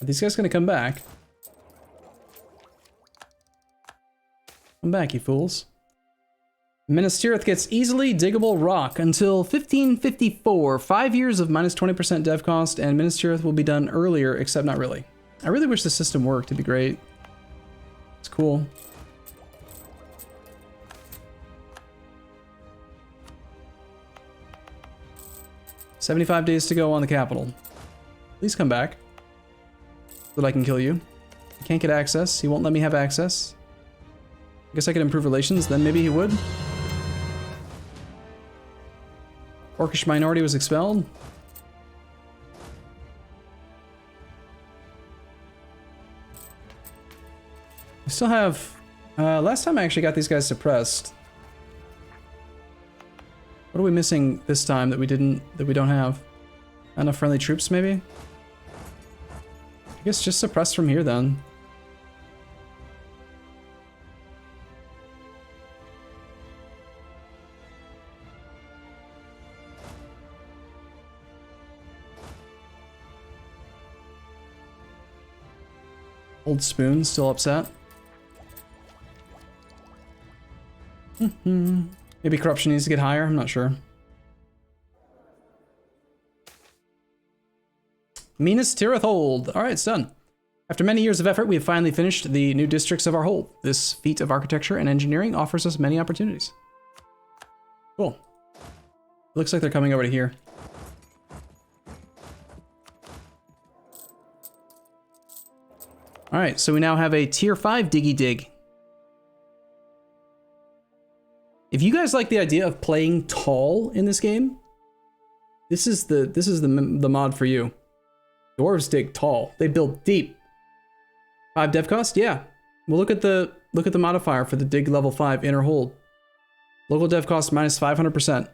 Are these guys gonna come back? Come back, you fools. Minas Tirith gets easily diggable rock until 1554. 5 years of minus 20% dev cost, and Minas Tirith will be done earlier, except not really. I really wish the system worked. It'd be great. It's cool. "75 days to go on the capital. Please come back so that I can kill you. I can't get access. He won't let me have access. I guess I could improve relations, then maybe he would. Orcish minority was expelled. We still have... last time I actually got these guys suppressed. What are we missing this time that we don't have? Not enough friendly troops, maybe? I guess just suppress from here, then. Old Spoon still upset. Maybe corruption needs to get higher, I'm not sure. Minas Tirith hold. Alright, it's done. After many years of effort, we have finally finished the new districts of our hold. This feat of architecture and engineering offers us many opportunities. Cool. Looks like they're coming over to here. Alright, so we now have a tier 5 diggy dig. If you guys like the idea of playing tall in this game, this is the mod for you. Dwarves dig tall. They build deep. 5 dev cost? Yeah. Well, look at the modifier for the dig level 5 inner hold. Local dev cost minus 500%.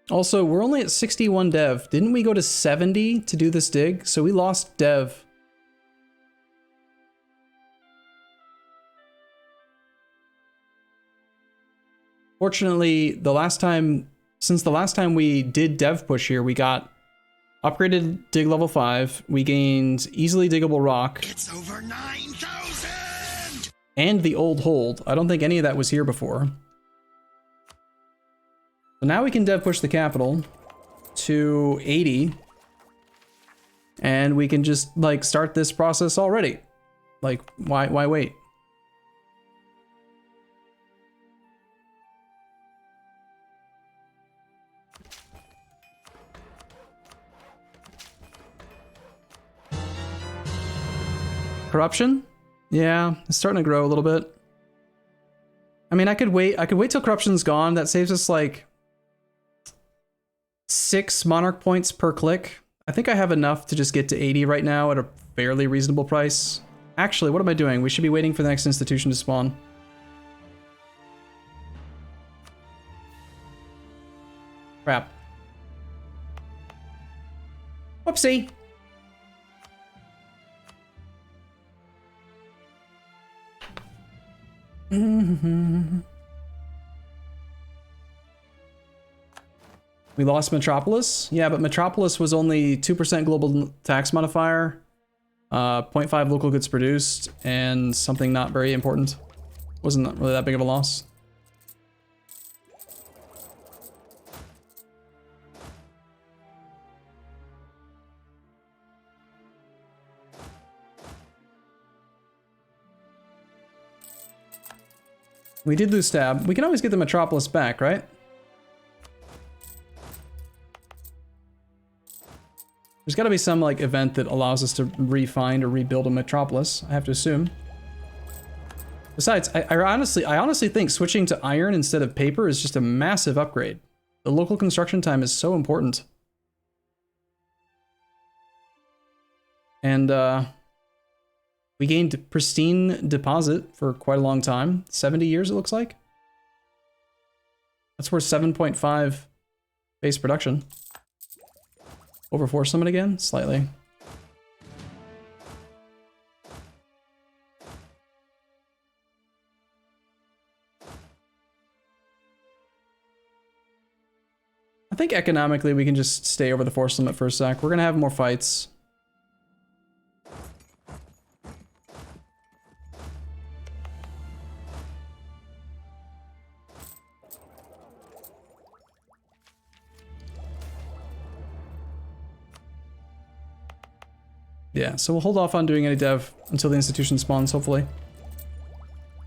Also, we're only at 61 dev. Didn't we go to 70 to do this dig? So we lost dev. Fortunately, since the last time we did dev push here, we got upgraded dig level 5. We gained easily diggable rock. It's over 9,000! And the old hold. I don't think any of that was here before. So now we can dev push the capital to 80. And we can just like start this process already. Like, why wait? Corruption? Yeah, it's starting to grow a little bit. I mean, I could wait till corruption's gone. That saves us like 6 monarch points per click. I think I have enough to just get to 80 right now at a fairly reasonable price. Actually, what am I doing? We should be waiting for the next institution to spawn. Crap. Whoopsie. We lost Metropolis. Yeah, but Metropolis was only 2% global tax modifier, 0.5 local goods produced, and something not very important. Wasn't really that big of a loss. We did lose stab. We can always get the Metropolis back, right? There's got to be some like event that allows us to refine or rebuild a Metropolis, I have to assume. Besides, I honestly think switching to iron instead of paper is just a massive upgrade. The local construction time is so important. And we gained pristine deposit for quite a long time. 70 years, it looks like. That's worth 7.5 base production. Overforce summon again? Slightly. think economically we can just stay over the force limit for a sec. We're gonna have more fights. Yeah, so we'll hold off on doing any dev until the institution spawns, hopefully.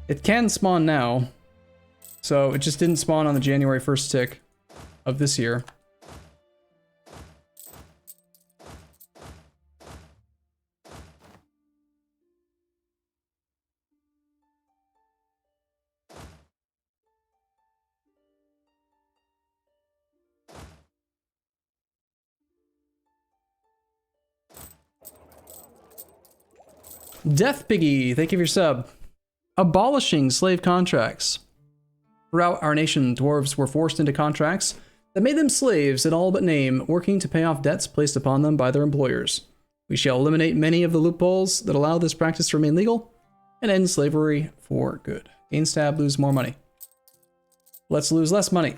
It can spawn now, so it just didn't spawn on the January 1st tick of this year. Death Piggy, thank you for your sub. Abolishing slave contracts. Throughout our nation, dwarves were forced into contracts that made them slaves in all but name, working to pay off debts placed upon them by their employers. We shall eliminate many of the loopholes that allow this practice to remain legal and end slavery for good. Gain stab, lose more money. Let's lose less money.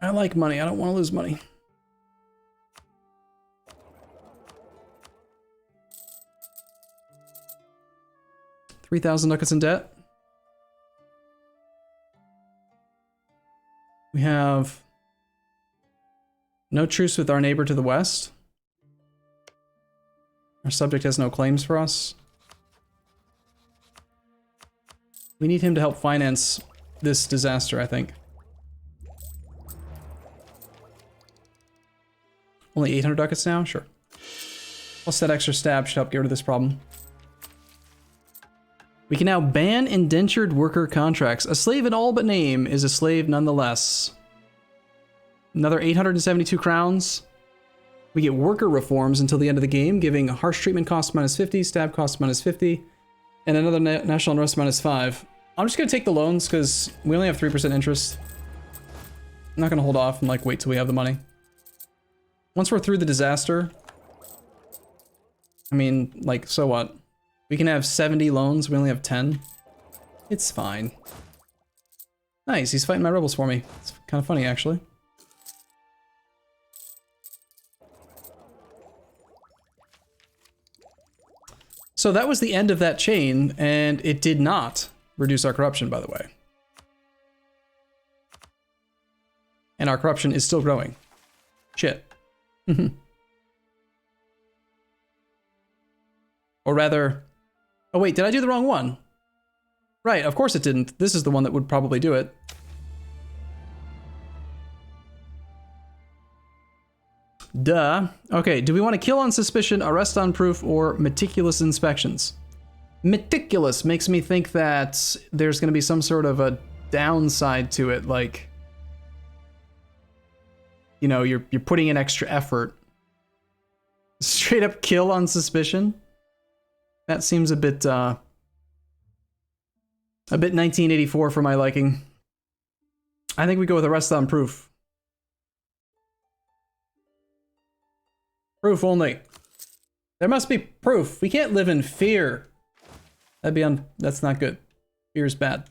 I like money, I don't want to lose money. $3,000 ducats in debt. We have no truce with our neighbor to the west. Our subject has no claims for us. We need him to help finance this disaster, I think. Only 800 ducats now? Sure. Plus that extra stab should help get rid of this problem. We can now ban indentured worker contracts. A slave in all but name is a slave nonetheless. Another 872 crowns. We get worker reforms until the end of the game, giving harsh treatment cost -50, stab cost -50, and another national unrest -5. I'm just gonna take the loans because we only have 3% interest. I'm not gonna hold off and like wait till we have the money. Once we're through the disaster, I mean, like, so what? We can have 70 loans, we only have 10. It's fine. Nice, he's fighting my rebels for me. It's kind of funny, actually. So that was the end of that chain, and it did not reduce our corruption, by the way. And our corruption is still growing. Shit. Or rather... Oh wait, did I do the wrong one? Right, of course it didn't. This is the one that would probably do it. Duh. Okay, do we want to kill on suspicion, arrest on proof, or meticulous inspections? Meticulous makes me think that there's going to be some sort of a downside to it, like... You know, you're putting in extra effort. Straight up kill on suspicion? That seems a bit 1984 for my liking. I think we go with arrest on proof. Proof only. There must be proof. We can't live in fear. That's not good. Fear is bad.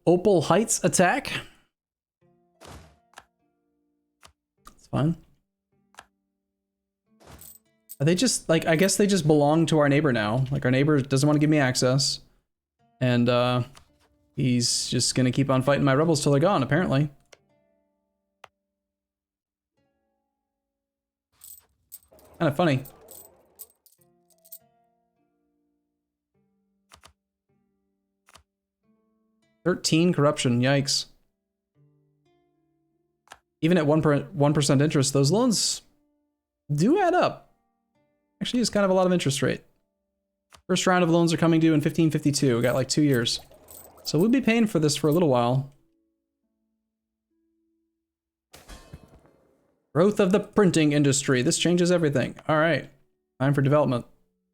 Opal Heights attack. It's fine. Are they just, like, I guess they just belong to our neighbor now. Like, our neighbor doesn't want to give me access. And, he's just gonna keep on fighting my rebels till they're gone, apparently. Kind of funny. $13 corruption, yikes. Even at 1% interest, those loans do add up. Actually, it's kind of a lot of interest rate. First round of loans are coming due in 1552. We got like 2 years. So we'll be paying for this for a little while. Growth of the printing industry. This changes everything. All right, time for development.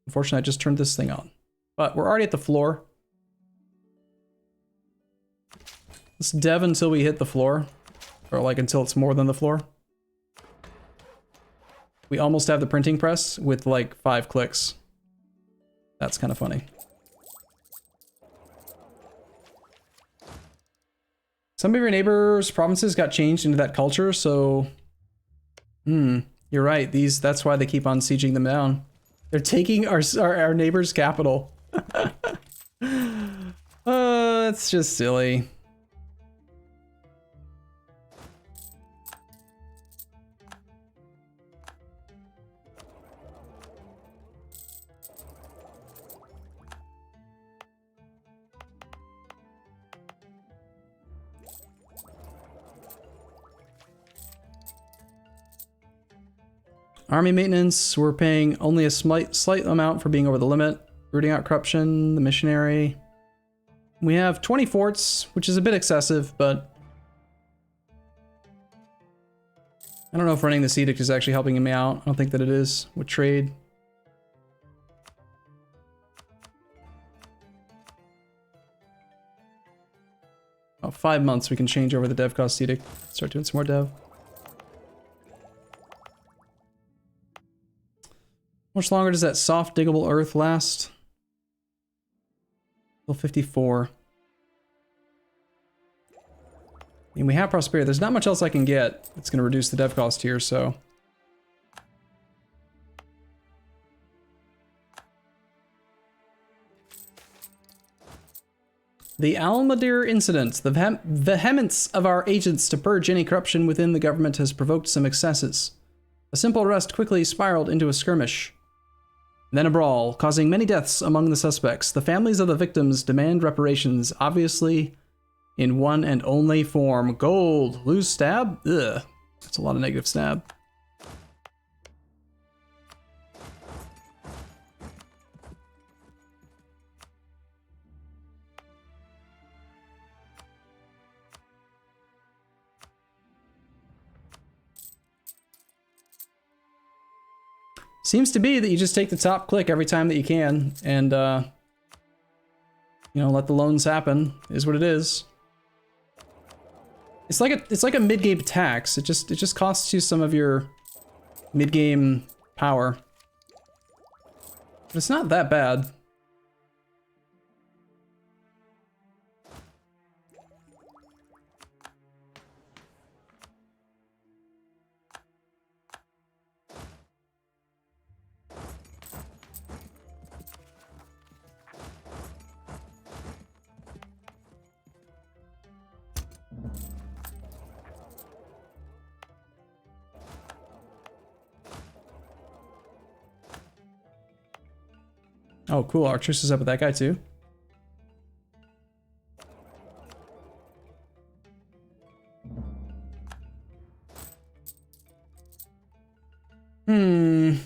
Unfortunately, I just turned this thing on. But we're already at the floor. Let's dev until we hit the floor. Or like until it's more than the floor. We almost have the printing press with like 5 clicks. That's kind of funny. Some of your neighbors' provinces got changed into that culture, so... you're right. That's why they keep on sieging them down. They're taking our neighbor's capital. That's just silly. Army maintenance, we're paying only a slight amount for being over the limit. Rooting out corruption, the missionary. We have 20 forts, which is a bit excessive, but I don't know if running this edict is actually helping me out. I don't think that it is with trade. About 5 months we can change over the dev cost edict. Start doing some more dev. How much longer does that soft diggable earth last? Till 54. I mean, we have prosperity. There's not much else I can get that's going to reduce the dev cost here, so... The Almadir incident. The vehemence of our agents to purge any corruption within the government has provoked some excesses. A simple arrest quickly spiraled into a skirmish. Then a brawl, causing many deaths among the suspects. The families of the victims demand reparations, obviously in one and only form. Gold. Lose stab? Ugh. That's a lot of negative stab. Seems to be that you just take the top click every time that you can, and you know, let the loans happen. Is what it is. It's like a mid-game tax. It just costs you some of your mid-game power. But it's not that bad. Oh, cool. Our truce is up with that guy, too. I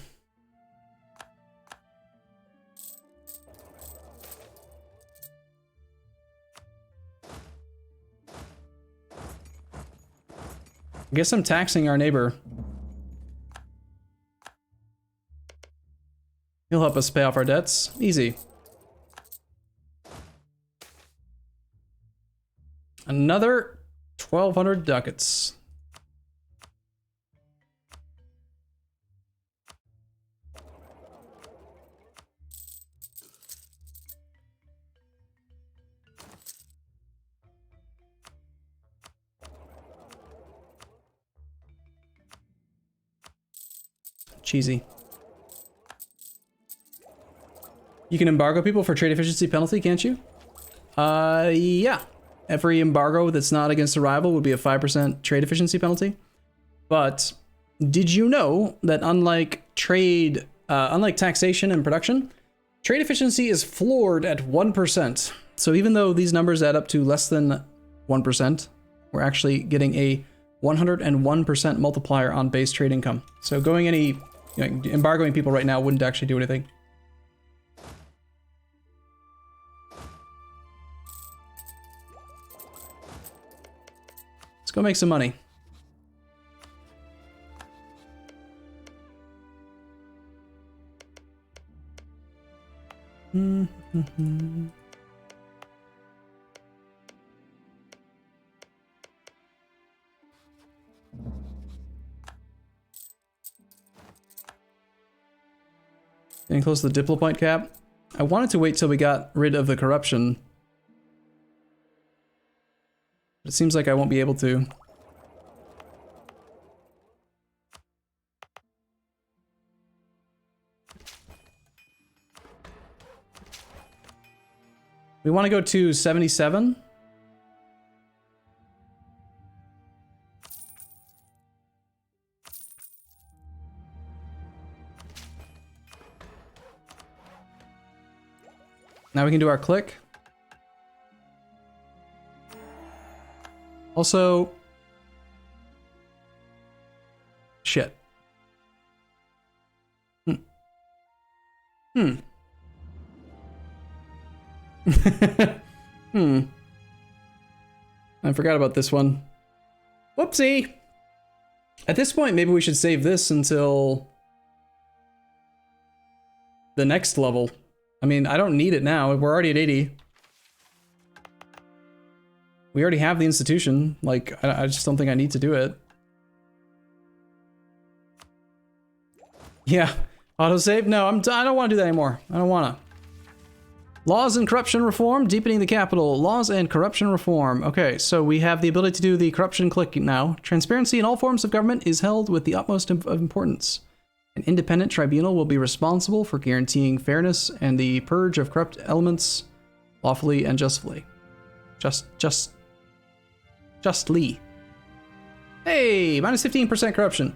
guess I'm taxing our neighbor. He'll help us pay off our debts. Easy. Another 1,200 ducats. Cheesy. You can embargo people for trade efficiency penalty, can't you? Yeah. Every embargo that's not against a rival would be a 5% trade efficiency penalty. But did you know that unlike taxation and production, trade efficiency is floored at 1%. So even though these numbers add up to less than 1%, we're actually getting a 101% multiplier on base trade income. So going embargoing people right now wouldn't actually do anything. Let's go make some money. Getting close to the diplo point cap. I wanted to wait till we got rid of the corruption. But it seems like I won't be able to. We want to go to 77. Now we can do our click. Also, shit. Hmm. I forgot about this one. Whoopsie! At this point, maybe we should save this until the next level. I mean, I don't need it now. We're already at 80. We already have the institution. Like, I just don't think I need to do it. Yeah. Autosave? No, I don't want to do that anymore. I don't want to. Laws and corruption reform, deepening the capital. Laws and corruption reform. Okay, so we have the ability to do the corruption click now. Transparency in all forms of government is held with the utmost of importance. An independent tribunal will be responsible for guaranteeing fairness and the purge of corrupt elements lawfully and justly. Justly. Hey, minus 15% corruption.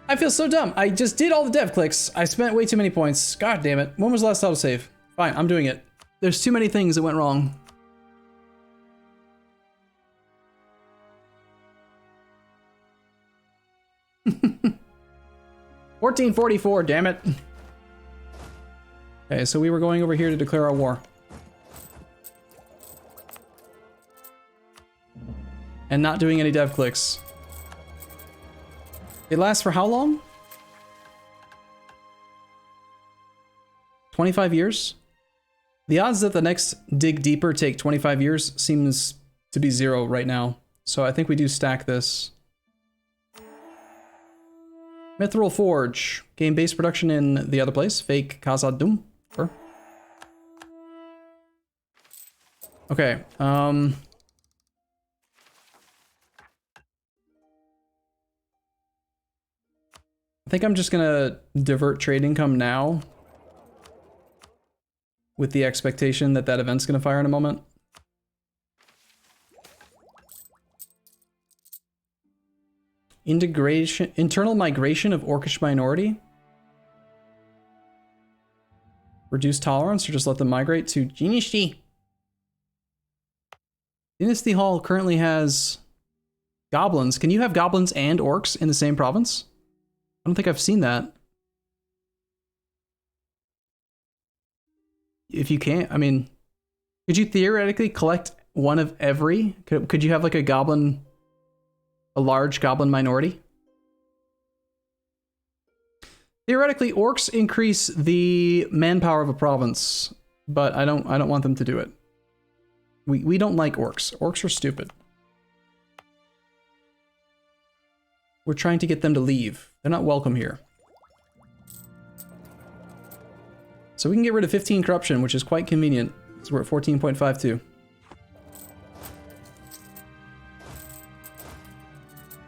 I feel so dumb. I just did all the dev clicks. I spent way too many points. God damn it. When was the last autosave? Fine, I'm doing it. There's too many things that went wrong. $14.44, damn it. Okay, so we were going over here to declare our war. And not doing any dev clicks. It lasts for how long? 25 years? The odds that the next dig deeper take 25 years seems to be 0 right now. So I think we do stack this. Mithril Forge. Game base production in the other place. Fake Khazad-dûm. Sure. Okay, I think I'm just gonna divert trade income now with the expectation that that event's gonna fire in a moment. Internal migration of Orcish minority. Reduce tolerance or just let them migrate to Dynasty. Dynasty Hall currently has goblins. Can you have goblins and orcs in the same province? I don't think I've seen that. If you can't, I mean, could you theoretically collect one of every? Could you have like a large goblin minority? Theoretically, orcs increase the manpower of a province, but I don't want them to do it. We don't like orcs. Orcs are stupid. We're trying to get them to leave. They're not welcome here. So we can get rid of 15 corruption, which is quite convenient. So we're at 14.52.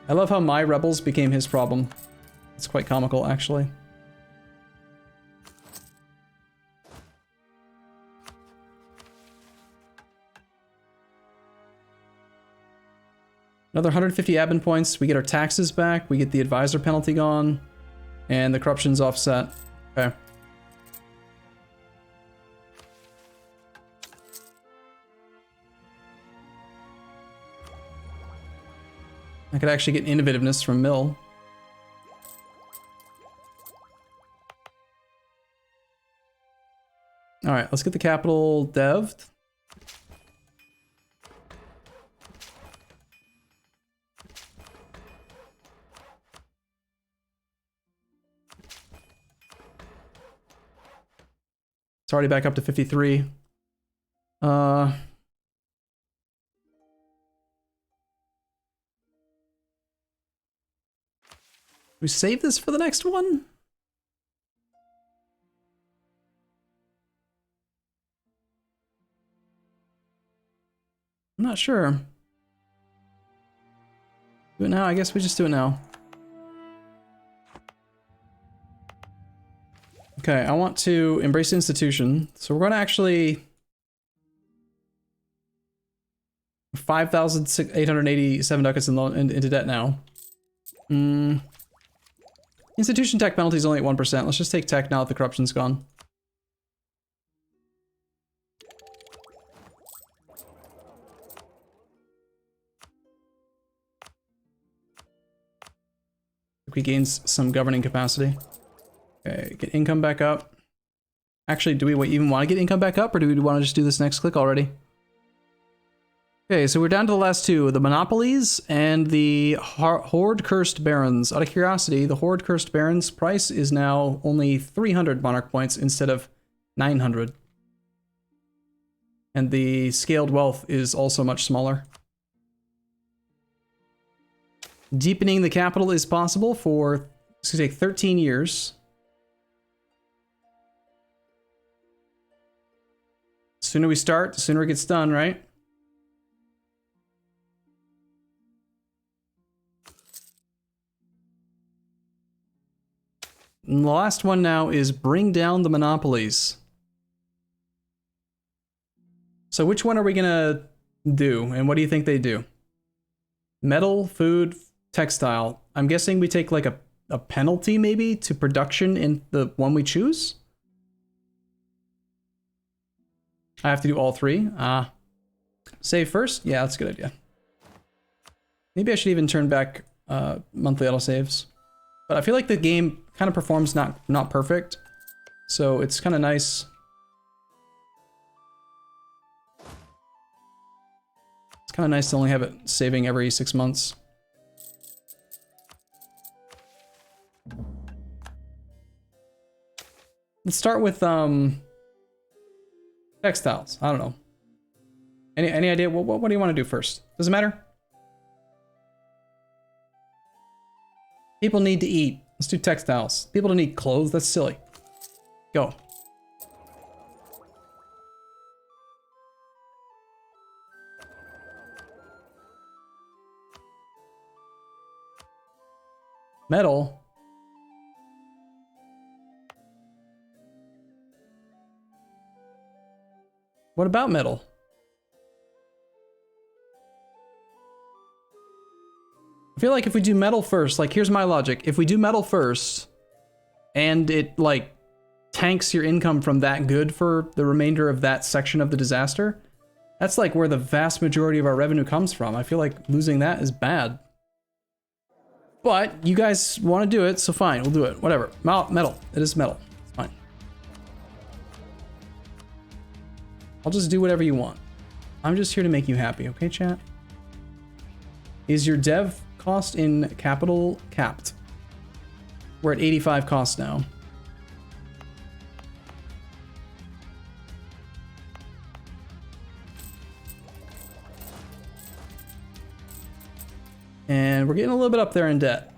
I love how my rebels became his problem. It's quite comical, actually. Another 150 admin points. We get our taxes back. We get the advisor penalty gone. And the corruption's offset. Okay. I could actually get innovativeness from Mill. All right, let's get the capital dev'd. It's already back up to 53. We save this for the next one? I'm not sure. Do it now? I guess we just do it now. Okay, I want to embrace the institution. So we're going to actually... 5,887 ducats into debt now. Institution tech penalty is only at 1%. Let's just take tech now that the corruption's gone. We gained some governing capacity. Okay, get income back up. Actually, do we even want to get income back up, or do we want to just do this next click already? Okay, so we're down to the last two, the monopolies and the Horde Cursed Barons. Out of curiosity, the Horde Cursed Barons price is now only 300 monarch points instead of 900. And the scaled wealth is also much smaller. Deepening the capital is possible for, it's gonna take 13 years. The sooner we start, the sooner it gets done, right? And the last one now is bring down the monopolies. So which one are we gonna do, and what do you think they do? Metal, food, textile. I'm guessing we take like a penalty maybe to production in the one we choose? I have to do all three? Save first? Yeah, that's a good idea. Maybe I should even turn back monthly autosaves. But I feel like the game kind of performs not perfect. So it's kind of nice. It's kind of nice to only have it saving every 6 months. Let's start with textiles. I don't know. Any idea? What do you want to do first? Does it matter? People need to eat. Let's do textiles. People don't need clothes. That's silly. Go. Metal. What about metal? I feel like if we do metal first, like here's my logic. If we do metal first and it like tanks your income from that good for the remainder of that section of the disaster, that's like where the vast majority of our revenue comes from. I feel like losing that is bad. But you guys want to do it, so fine, we'll do it. Whatever. Metal. It is metal. It's fine. I'll just do whatever you want. I'm just here to make you happy, okay, chat? Is your dev cost in capital capped? We're at 85 cost now. And we're getting a little bit up there in debt.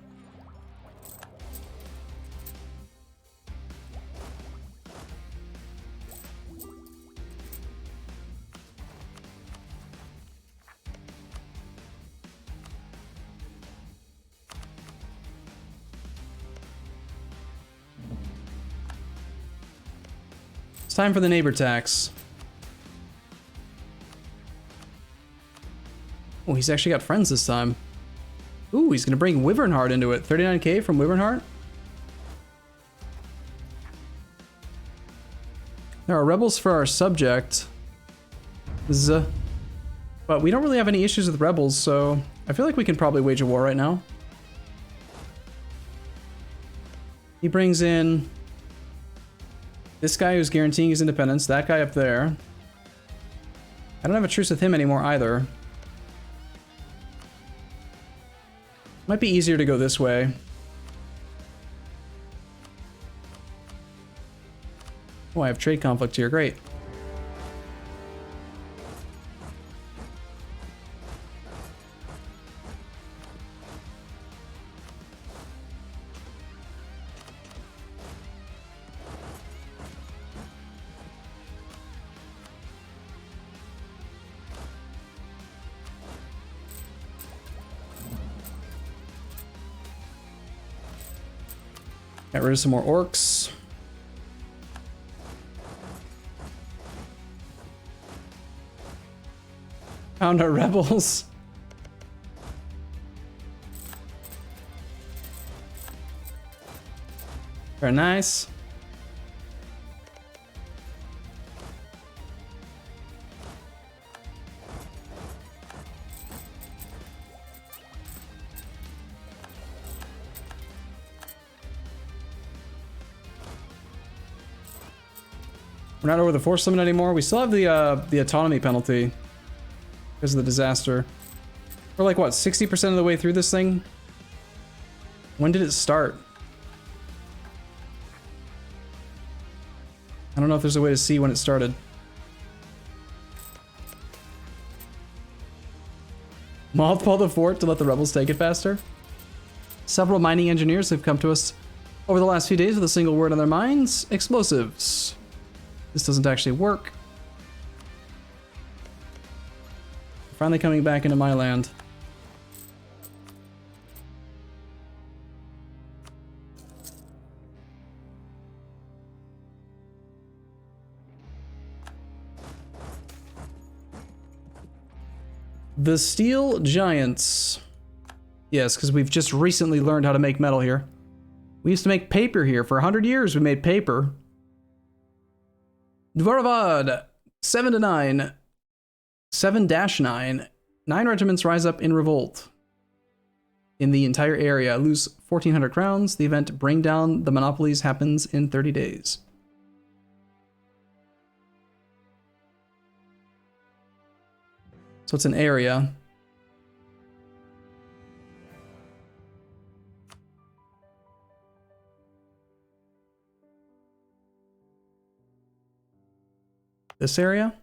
It's time for the neighbor tax. Oh, he's actually got friends this time. Ooh, he's gonna bring Wyvernheart into it. 39k from Wyvernheart. There are rebels for our subject. But we don't really have any issues with rebels, so I feel like we can probably wage a war right now. He brings in this guy who's guaranteeing his independence, that guy up there. I don't have a truce with him anymore either. Might be easier to go this way. Oh, I have trade conflict here. Great. Got rid of some more orcs. Found our rebels. Very nice. We're not over the force limit anymore. We still have the autonomy penalty because of the disaster. We're like, what, 60% of the way through this thing? When did it start? I don't know if there's a way to see when it started. Mothball the fort to let the rebels take it faster. Several mining engineers have come to us over the last few days with a single word on their minds: explosives. This doesn't actually work. Finally coming back into my land. The Steel Giants. Yes, because we've just recently learned how to make metal here. We used to make paper here. For 100 years we made paper. Dvaravad, 7-9. 7-9. 9 regiments rise up in revolt. In the entire area. Lose 1,400 crowns. The event Bring Down the Monopolies happens in 30 days. So it's an area. This area?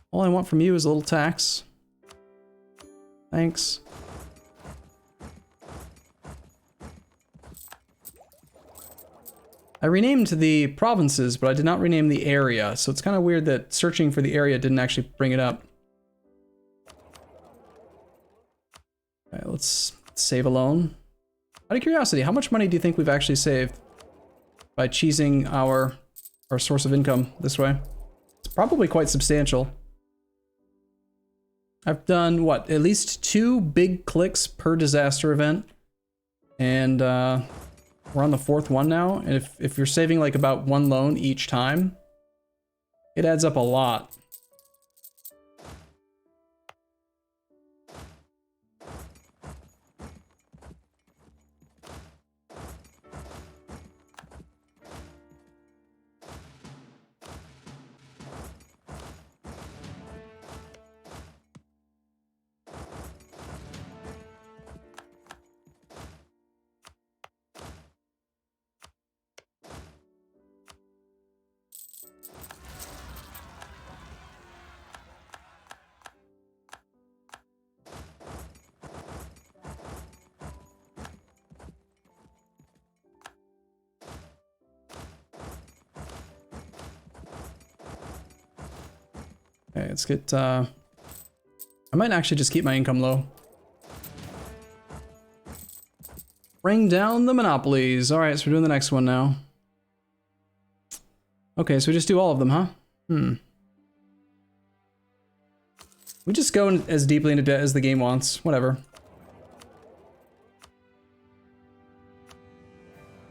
All I want from you is a little tax. Thanks. I renamed the provinces, but I did not rename the area, so it's kind of weird that searching for the area didn't actually bring it up. Alright, let's save a loan. Out of curiosity, how much money do you think we've actually saved by cheesing our source of income this way? It's probably quite substantial. I've done, what, at least 2 big clicks per disaster event, and we're on the 4th one now, and if you're saving like about 1 loan each time, it adds up a lot. Okay, let's get, I might actually just keep my income low. Bring down the monopolies. Alright, so we're doing the next one now. Okay, so we just do all of them, huh? We just go in as deeply into debt as the game wants. Whatever.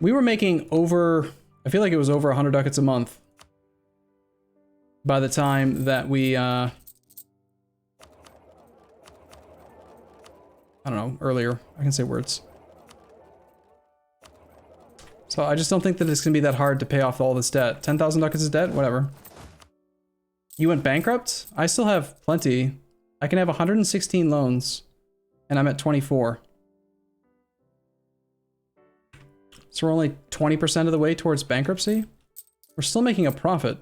We were making over, I feel like it was over 100 ducats a month by the time that we, I don't know, earlier. I can say words. So I just don't think that it's gonna be that hard to pay off all this debt. 10,000 ducats is debt? Whatever. You went bankrupt? I still have plenty. I can have 116 loans, and I'm at 24. So we're only 20% of the way towards bankruptcy? We're still making a profit.